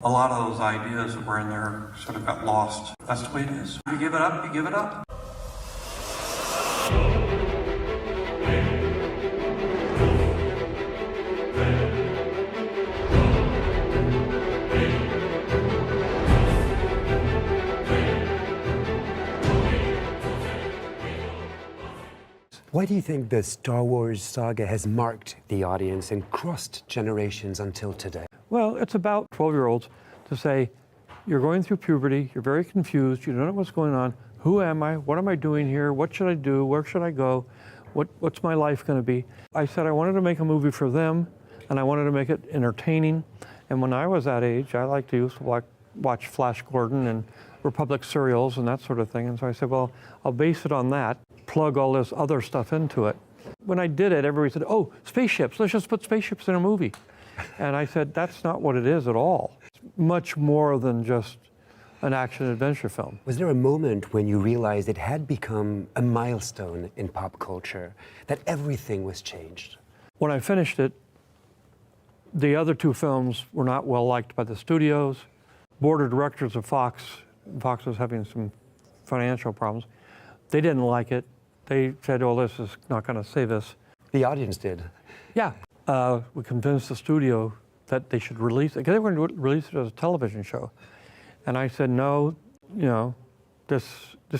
A lot of those ideas that were in there sort of got lost. That's the way it is. You give it up, you give it up. Why do you think the Star Wars saga has marked the audience and crossed generations until today? Well, it's about 12-year-olds to say, you're going through puberty, you're very confused, you don't know what's going on, who am I, what am I doing here, what should I do, where should I go, what's my life going to be? I said I wanted to make a movie for them, and I wanted to make it entertaining. And when I was that age, I liked to watch Flash Gordon and Republic serials and that sort of thing. And so I said, well, I'll base it on that, plug all this other stuff into it. When I did it, everybody said, oh, spaceships, let's just put spaceships in a movie. And I said, that's not what it is at all. It's much more than just an action-adventure film. Was there a moment when you realized it had become a milestone in pop culture, that everything was changed? When I finished it, the other two films were not well liked by the studios. Board of directors of Fox was having some financial problems. They didn't like it. They said, oh, this is not going to save us. The audience did. Yeah. We convinced the studio that they should release it, because they were going to release it as a television show. And I said, no, you know, this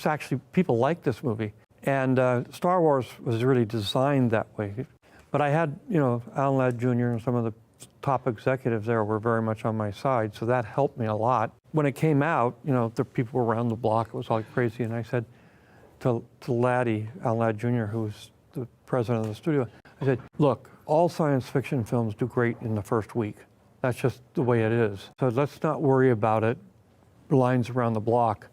actually, people like this movie. And Star Wars was really designed that way. But I had, you know, Alan Ladd Jr. and some of the top executives there were very much on my side, so that helped me a lot. When it came out, you know, the people were around the block, it was all crazy, and I said to Laddie, Alan Ladd Jr., who was the president of the studio, I said, look, all science fiction films do great in the first week. That's just the way it is. So let's not worry about it, lines around the block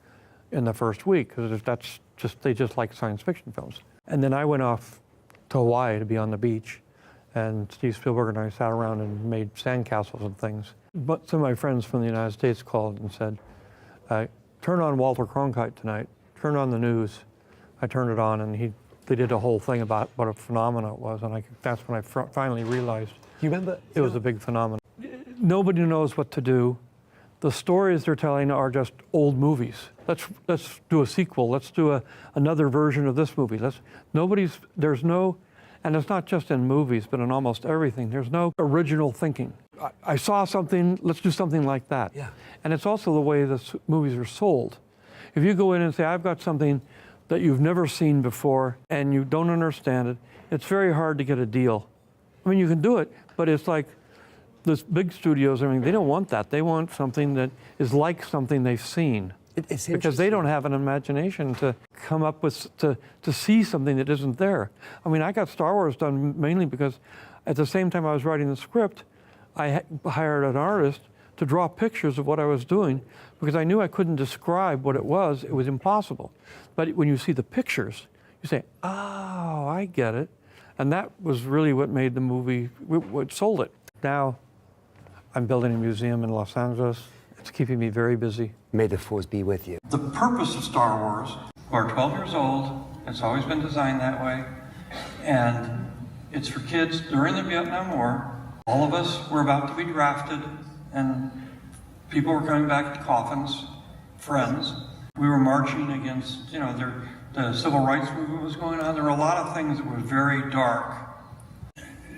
in the first week, because that's just, they just like science fiction films. And then I went off to Hawaii to be on the beach, and Steve Spielberg and I sat around and made sandcastles and things. But some of my friends from the United States called and said, turn on Walter Cronkite tonight, turn on the news. I turned it on, and they did a whole thing about what a phenomenon it was, and that's when I finally realized you remember it was a big phenomenon. Nobody knows what to do. The stories they're telling are just old movies. Let's do a sequel. Let's do another version of this movie. There's no, and it's not just in movies, but in almost everything, there's no original thinking. I saw something, let's do something like that. Yeah. And it's also the way the movies are sold. If you go in and say, I've got something that you've never seen before and you don't understand it, it's very hard to get a deal. I mean, you can do it, but it's like those big studios, I mean, they don't want that. They want something that is like something they've seen. It's because they don't have an imagination to come up with, to see something that isn't there. I mean, I got Star Wars done mainly because at the same time I was writing the script, I hired an artist to draw pictures of what I was doing, because I knew I couldn't describe what it was impossible. But when you see the pictures, you say, oh, I get it. And that was really what made the movie, what sold it. Now, I'm building a museum in Los Angeles. It's keeping me very busy. May the force be with you. The purpose of Star Wars, we're 12 years old, it's always been designed that way, and it's for kids during the Vietnam War. All of us were about to be drafted, and people were coming back in coffins, friends. We were marching against, you know, the civil rights movement was going on. There were a lot of things that were very dark.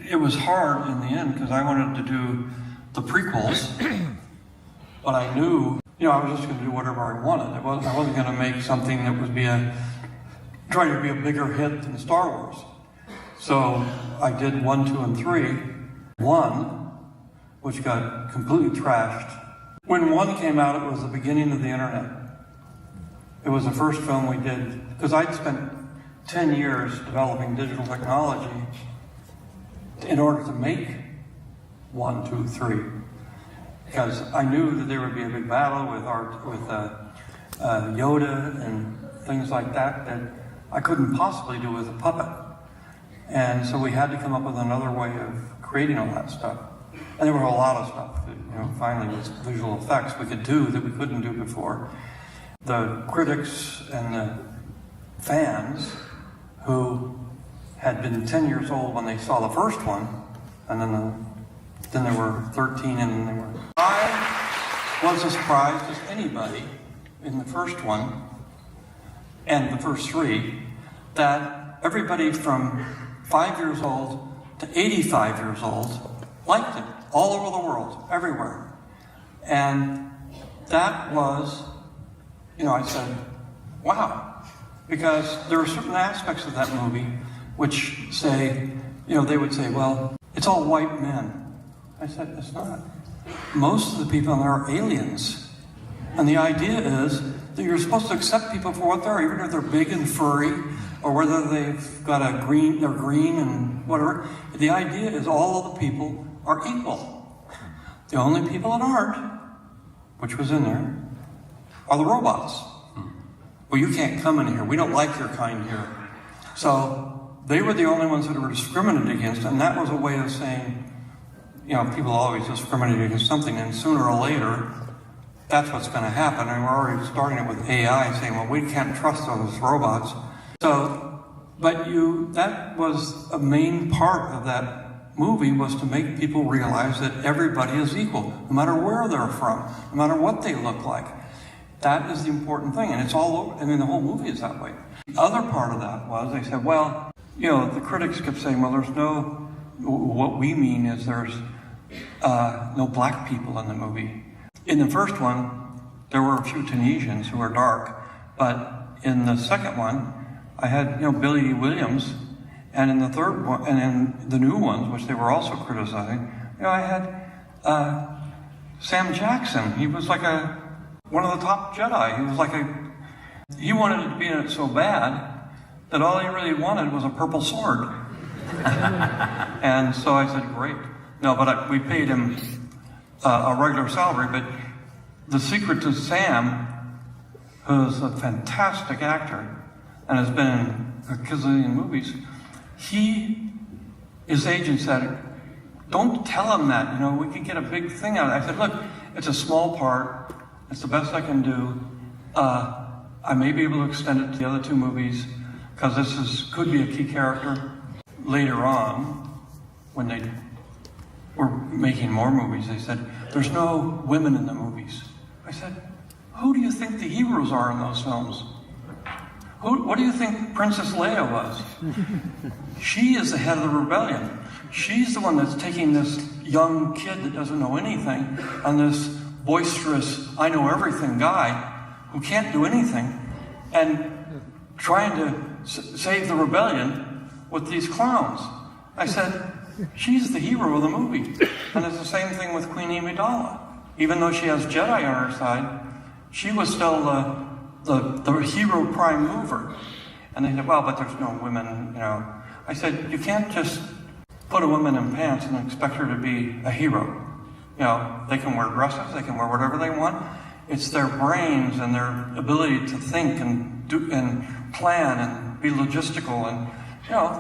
It was hard in the end because I wanted to do the prequels, but I knew, you know, I was just going to do whatever I wanted. I wasn't going to make something that would try to be a bigger hit than Star Wars. So I did 1, 2, and 3. 1, which got completely trashed. When 1 came out, it was the beginning of the internet. It was the first film we did, because I'd spent 10 years developing digital technology in order to make 1, 2, 3. Because I knew that there would be a big battle with Yoda and things like that I couldn't possibly do with a puppet. And so we had to come up with another way of creating all that stuff. And there were a lot of stuff that, you know, finally with visual effects we could do that we couldn't do before. The critics and the fans who had been 10 years old when they saw the first one, and then there were 13 and then they were 5. was as surprised as anybody in the first one and the first three that everybody from 5 years old to 85 years old liked it, all over the world, everywhere. And that was, I said, wow, because there are certain aspects of that movie which say, they would say, well, it's all white men. I said, it's not. Most of the people in there are aliens. And the idea is that you're supposed to accept people for what they are, even if they're big and furry, or whether they've got they're green and whatever. The idea is all of the people are equal. The only people that aren't, which was in there, are the robots. Well, you can't come in here. We don't like your kind here. So they were the only ones that were discriminated against, and that was a way of saying, people always discriminate against something, and sooner or later, that's what's going to happen. And we're already starting it with AI, saying, well, we can't trust those robots. So, but that was a main part of that movie, was to make people realize that everybody is equal, no matter where they're from, no matter what they look like. That is the important thing, and it's all over. The whole movie is that way. The other part of that was, they said, well, the critics kept saying, well, what we mean is there's no black people in the movie. In the first one, there were a few Tunisians who were dark, but in the second one, I had, Billy Williams, and in the third one, and in the new ones, which they were also criticizing, I had Sam Jackson. He was like one of the top Jedi. He was he wanted to be in it so bad that all he really wanted was a purple sword. And so I said, great. No, but we paid him a regular salary, but the secret to Sam, who's a fantastic actor and has been in a gazillion movies, his agent said, don't tell him that, we could get a big thing out of it. I said, look, it's a small part, it's the best I can do. I may be able to extend it to the other two movies, because this could be a key character. Later on, when they were making more movies, they said, there's no women in the movies. I said, who do you think the heroes are in those films? What do you think Princess Leia was? She is the head of the rebellion. She's the one that's taking this young kid that doesn't know anything and this boisterous, I know everything guy who can't do anything, and trying to save the rebellion with these clowns. I said, she's the hero of the movie. And it's the same thing with Queen Amidala. Even though she has Jedi on her side, she was still the hero prime mover. And they said, well, but there's no women, I said, you can't just put a woman in pants and expect her to be a hero. They can wear dresses, they can wear whatever they want. It's their brains and their ability to think and do and plan and be logistical, and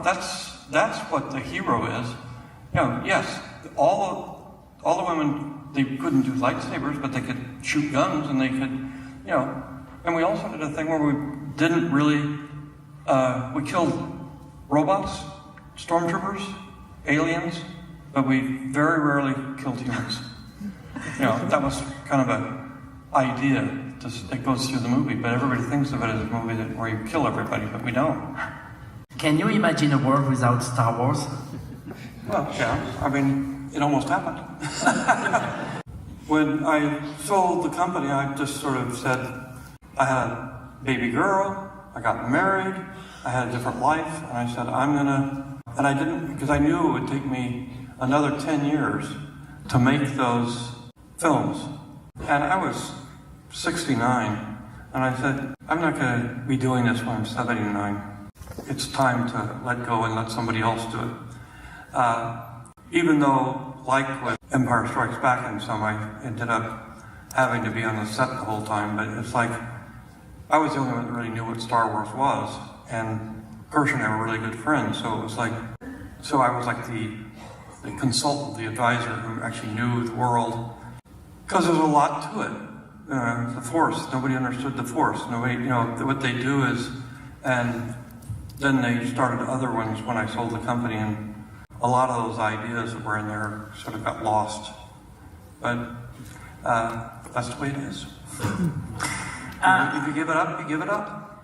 that's what the hero is. Yes, all the women, they couldn't do lightsabers, but they could shoot guns, and they could, And we also did a thing where we didn't really, we killed robots, stormtroopers, aliens, but we very rarely killed humans. That was kind of an idea that goes through the movie, but everybody thinks of it as a movie where you kill everybody, but we don't. Can you imagine a world without Star Wars? Well, yeah, it almost happened. When I sold the company, I just sort of said, I had a baby girl, I got married, I had a different life, and I said, and I didn't, because I knew it would take me another 10 years to make those films. And I was 69, and I said, I'm not going to be doing this when I'm 79. It's time to let go and let somebody else do it. Even though, like with Empire Strikes Back and some, I ended up having to be on the set the whole time, but it's like, I was the only one that really knew what Star Wars was, and Gersh and I were really good friends, so it was like, so I was like the consultant, the advisor who actually knew the world, because there's a lot to it. The Force, nobody understood the Force. Nobody, what they do is, and then they started other ones when I sold the company, and a lot of those ideas that were in there sort of got lost. But That's the way it is. If you give it up, you give it up.